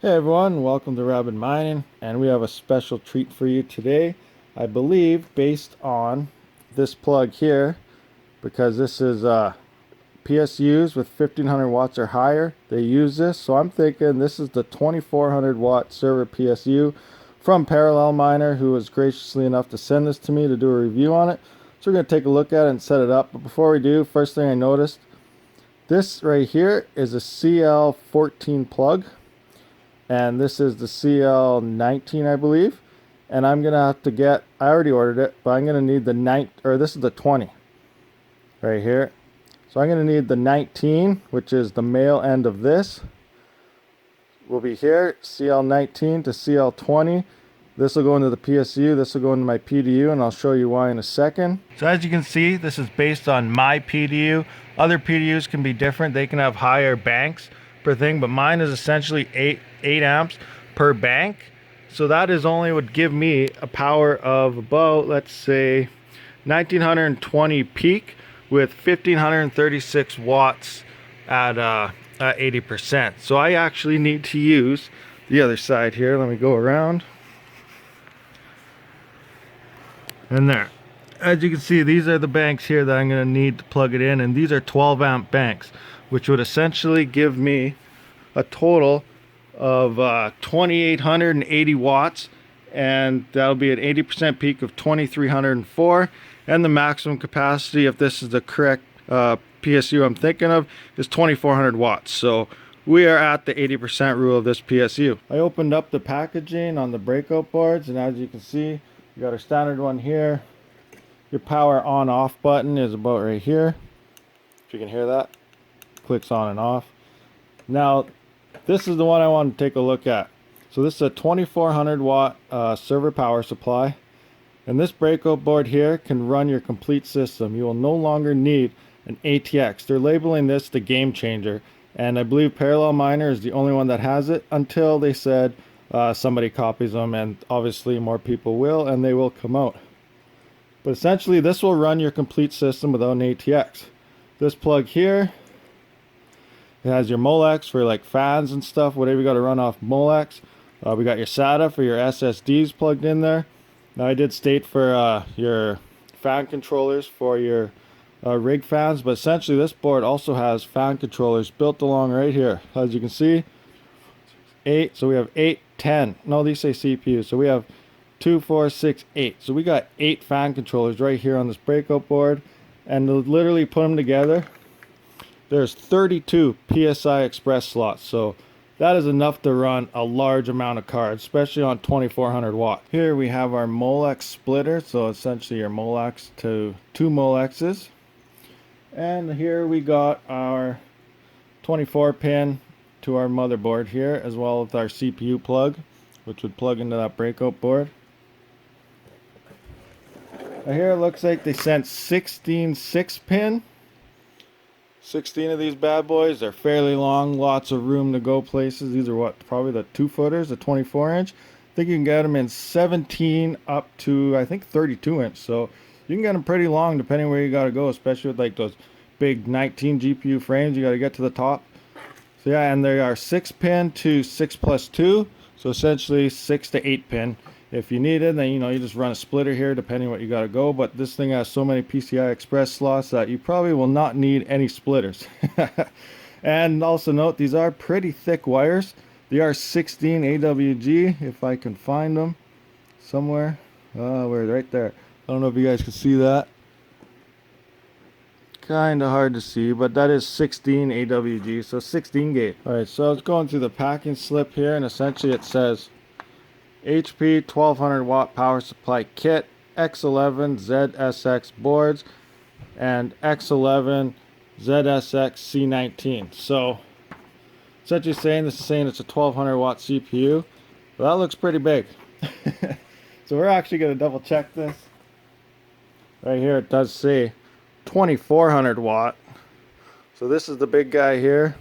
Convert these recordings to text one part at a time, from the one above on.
Hey everyone, welcome to Rabid Mining, and we have a special treat for you today. I believe based on this plug here, because this is PSUs with 1500 watts or higher, they use this. So I'm thinking this is the 2400 watt server PSU from Parallelminer, who was graciously enough to send this to me to do a review on it. So we're going to take a look at it and set it up. But before we do, first thing I noticed, this right here is a CL14 plug. And this is the CL19, I believe. And I'm going to have to get, I already ordered it, but I'm going to need this is the 20 right here. So I'm going to need the 19, which is the male end of this. Will be here, CL19 to CL20. This will go into the PSU, this will go into my PDU, and I'll show you why in a second. So as you can see, this is based on my PDU. Other PDUs can be different. They can have higher banks per thing, but mine is essentially 8 amps per bank. So that is only would give me a power of about, let's say, 1920 peak with 1536 watts at 80%. So I actually need to use the other side here. Let me go around. And there. As you can see, these are the banks here that I'm going to need to plug it in, and these are 12 amp banks, which would essentially give me a total of 2880 watts, and that'll be an 80% peak of 2304, and the maximum capacity, if this is the correct PSU I'm thinking of, is 2400 watts. So we are at the 80% rule of this PSU. I opened up the packaging on the breakout boards, and as you can see, you got a standard one here. Your power on off button is about right here, if you can hear that. Clicks on and off. Now this is the one I want to take a look at. So this is a 2400 watt server power supply, and this breakout board here can run your complete system. You will no longer need an ATX. They're labeling this the game changer, and I believe Parallelminer is the only one that has it until they said somebody copies them, and obviously more people will, and they will come out. But essentially this will run your complete system without an ATX. This plug here, it has your Molex for like fans and stuff, whatever you got to run off Molex. We got your SATA for your SSDs plugged in there. Now I did state for your fan controllers for your rig fans, but essentially this board also has fan controllers built along right here. As you can see, 8, so we have 8, 10. No, these say CPU. So we have 2, 4, 6, 8. So we got 8 fan controllers right here on this breakout board, and to literally put them together, there's 32 PSI Express slots, so that is enough to run a large amount of cards, especially on 2400 watt. Here we have our Molex splitter, so essentially your Molex to 2 Molexes. And here we got our 24 pin to our motherboard here, as well as our CPU plug, which would plug into that breakout board. Now here it looks like they sent 16 6-pin. 16 of these bad boys. They're fairly long, lots of room to go places. These are what, probably the 2-footers, the 24-inch. I think you can get them in 17 up to, I think, 32-inch. So you can get them pretty long depending where you got to go, especially with like those big 19 GPU frames. You got to get to the top. So yeah, and they are 6-pin to 6+2. So essentially 6 to 8-pin. If you need it, then you just run a splitter here depending what you got to go. But this thing has so many PCI Express slots that you probably will not need any splitters. And also note, these are pretty thick wires. They are 16 AWG, if I can find them somewhere. Where? Right there. I don't know if you guys can see that. Kind of hard to see, but that is 16 AWG, so 16 gauge. Alright, so it's going through the packing slip here, and essentially it says HP 1200 watt power supply kit, X11 ZSX boards, and X11 ZSX C19. So essentially saying this is saying it's a 1200 watt CPU. Well, that looks pretty big. So we're actually going to double check this. Right here it does say 2400 watt. So this is the big guy here.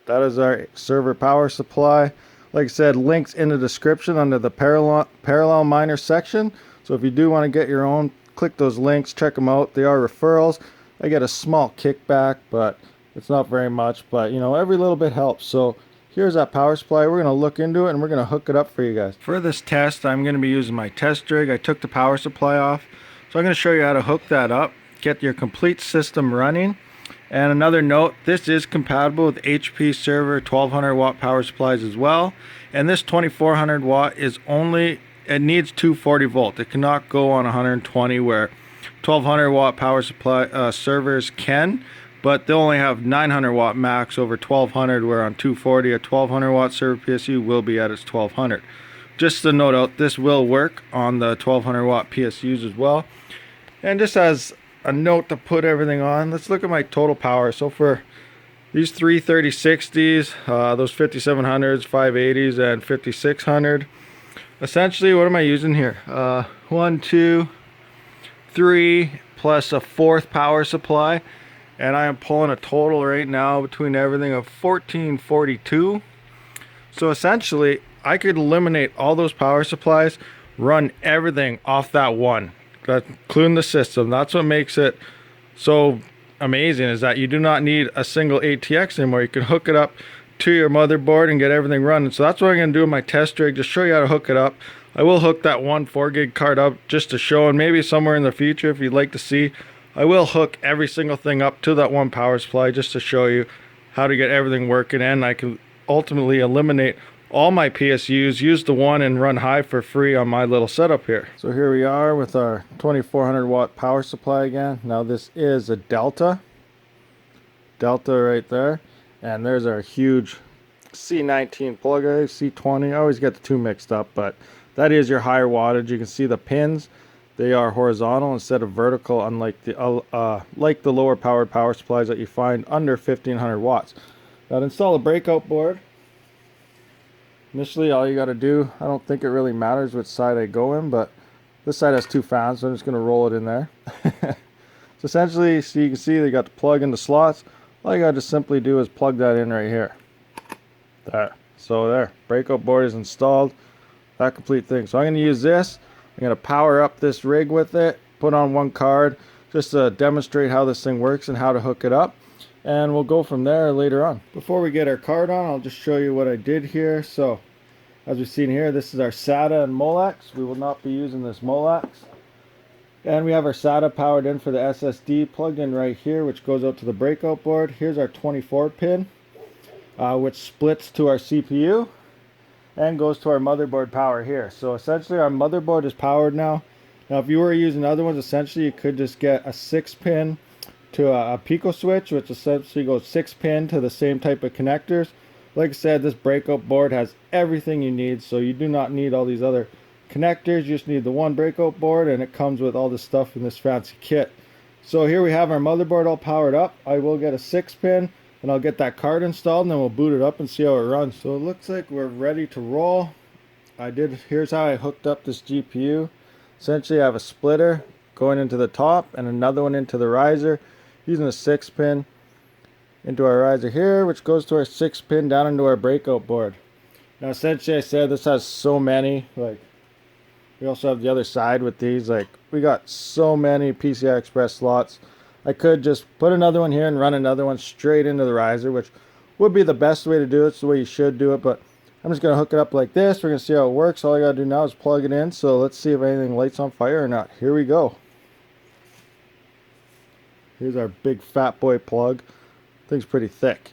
That is our server power supply. Like I said, links in the description under the Parallelminer section. So if you do want to get your own, click those links, check them out. They are referrals. I get a small kickback, but it's not very much. But every little bit helps. So here's that power supply. We're going to look into it and we're going to hook it up for you guys. For this test, I'm going to be using my test rig. I took the power supply off, so I'm going to show you how to hook that up, get your complete system running. And another note, this is compatible with HP Server 1200 watt power supplies as well. And this 2400 watt is only, it needs 240 volt. It cannot go on 120 where 1200 watt power supply servers can, but they'll only have 900 watt max over 1200, where on 240 a 1200 watt server PSU will be at its 1200. Just to note out, this will work on the 1200 watt PSUs as well. And just as a note to put everything on, let's look at my total power. So for these three 3060s, those 5700s, 580s, and 5600, essentially what am I using here? 1, 2, 3 plus a fourth power supply, and I am pulling a total right now between everything of 1442. So essentially I could eliminate all those power supplies, run everything off that one, including the system. That's what makes it so amazing, is that you do not need a single ATX anymore. You can hook it up to your motherboard and get everything running. So that's what I'm going to do in my test rig, just show you how to hook it up. I will hook that one 4 gig card up just to show, and maybe somewhere in the future if you'd like to see, I will hook every single thing up to that one power supply just to show you how to get everything working, and I can ultimately eliminate all my PSUs, use the one and run high for free on my little setup here. So here we are with our 2400 watt power supply again. Now this is a Delta right there, and there's our huge C19 plug, C20. I always get the two mixed up, but that is your higher wattage. You can see the pins, they are horizontal instead of vertical, unlike the like the lower powered power supplies that you find under 1500 watts. Now to install a breakout board, initially all you got to do, I don't think it really matters which side I go in, but this side has two fans, so I'm just going to roll it in there. So essentially, so you can see they got the plug in the slots. All you got to simply do is plug that in right here. There. So there, breakout board is installed. That complete thing. So I'm going to use this. I'm going to power up this rig with it, put on one card just to demonstrate how this thing works and how to hook it up. And we'll go from there later on. Before we get our card on, I'll just show you what I did here. So as we've seen here, this is our SATA and Molex. We will not be using this Molex. And we have our SATA powered in for the SSD plugged in right here, which goes out to the breakout board. Here's our 24 pin, which splits to our CPU and goes to our motherboard power here. So essentially our motherboard is powered now. Now if you were using other ones, essentially you could just get a 6 pin to a Pico switch, which essentially goes 6 pin to the same type of connectors. Like I said, this breakout board has everything you need, so you do not need all these other connectors. You just need the one breakout board, and it comes with all this stuff in this fancy kit. So here we have our motherboard all powered up. I will get a 6 pin and I'll get that card installed, and then we'll boot it up and see how it runs. So it looks like we're ready to roll. Here's how I hooked up this GPU. Essentially I have a splitter going into the top and another one into the riser, using a 6 pin into our riser here, which goes to our 6 pin down into our breakout board. Now essentially I said this has so many, like we also have the other side with these, like we got so many PCI Express slots. I could just put another one here and run another one straight into the riser, which would be the best way to do it. It's the way you should do it, but I'm just going to hook it up like this. We're going to see how it works. All I got to do now is plug it in. So let's see if anything lights on fire or not. Here we go. Here's our big fat boy plug. Thing's pretty thick.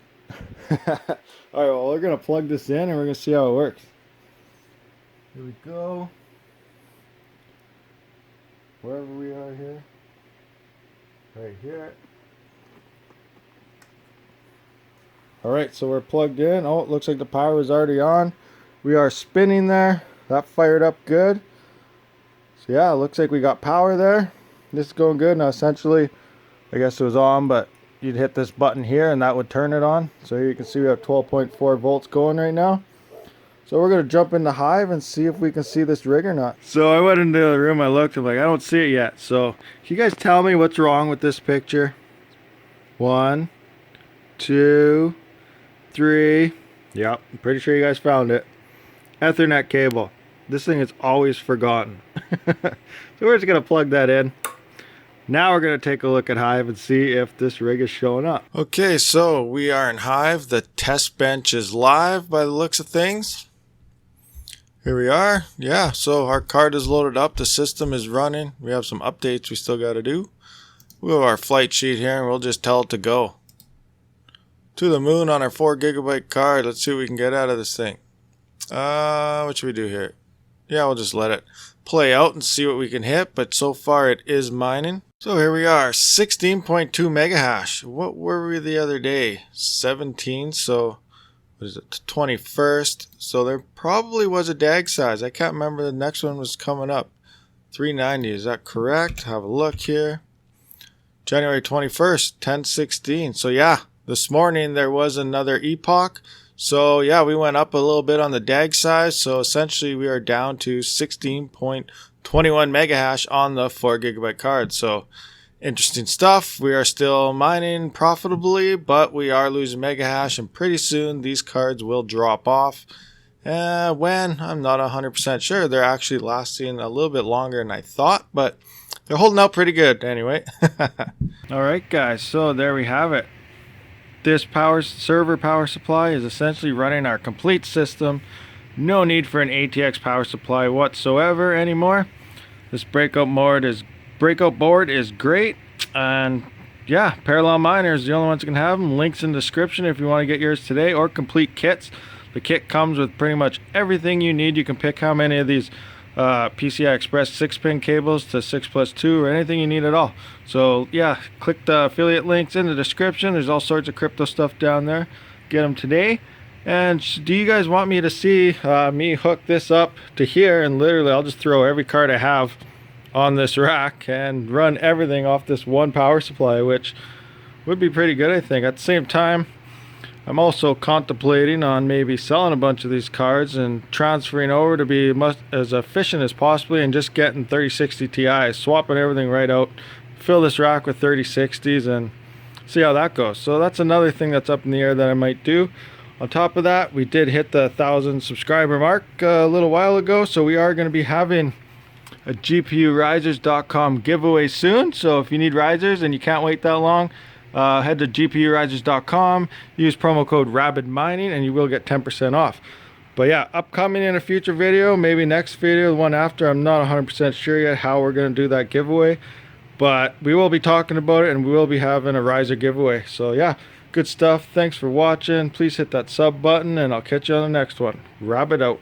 Alright, well, we're going to plug this in and we're going to see how it works. Here we go. Wherever we are here. Right here. Alright, so we're plugged in. Oh, it looks like the power is already on. We are spinning there. That fired up good. So yeah, it looks like we got power there. This is going good. Now essentially, I guess it was on, but you'd hit this button here and that would turn it on. So here you can see we have 12.4 volts going right now. So we're going to jump in the Hive and see if we can see this rig or not. So I went into the room, I looked, I'm like, I don't see it yet. So can you guys tell me what's wrong with this picture? 1, 2, 3. Yep, I'm pretty sure you guys found it. Ethernet cable. This thing is always forgotten. So we're just going to plug that in. Now we're going to take a look at Hive and see if this rig is showing up. Okay, so we are in Hive. The test bench is live by the looks of things. Here we are. Yeah, so our card is loaded up. The system is running. We have some updates we still got to do. We have our flight sheet here, and we'll just tell it to go. To the moon on our 4 GB card. Let's see what we can get out of this thing. What should we do here? Yeah, we'll just let it play out and see what we can hit, but so far it is mining. So here we are, 16.2 mega hash. What were we the other day? 17, so what is it, 21st? So there probably was a DAG size. I can't remember, the next one was coming up. 390, is that correct? Have a look here. January 21st, 1016. So yeah, this morning there was another epoch. So yeah, we went up a little bit on the DAG size. So essentially we are down to 16.21 mega hash on the 4 GB card. So interesting stuff. We are still mining profitably, but we are losing mega hash, and pretty soon these cards will drop off. When? I'm not 100% sure. They're actually lasting a little bit longer than I thought, but they're holding out pretty good anyway. Alright guys, so there we have it. This server power supply is essentially running our complete system. No need for an ATX power supply whatsoever anymore. This breakout board is great, and yeah, Parallelminer is the only ones that can have them. Links in the description if you want to get yours today, or complete kits. The kit comes with pretty much everything you need. You can pick how many of these PCI Express 6-pin cables to 6+2 or anything you need at all. So yeah, click the affiliate links in the description. There's all sorts of crypto stuff down there. Get them today. And do you guys want me to see me hook this up to here, and literally I'll just throw every card I have on this rack and run everything off this one power supply, which would be pretty good, I think. At the same time, I'm also contemplating on maybe selling a bunch of these cards and transferring over to be as efficient as possibly, and just getting 3060 Ti's, swapping everything right out, fill this rack with 3060s and see how that goes. So that's another thing that's up in the air that I might do. On top of that, we did hit the 1,000 subscriber mark a little while ago, so we are going to be having a gpurisers.com giveaway soon. So if you need risers and you can't wait that long, head to gpurisers.com, use promo code Rabid Mining, and you will get 10% off. But yeah, upcoming in a future video, maybe next video, the one after, I'm not 100% sure yet how we're going to do that giveaway, but we will be talking about it, and we will be having a riser giveaway. So yeah, good stuff. Thanks for watching. Please hit that sub button, and I'll catch you on the next one. Rabid out.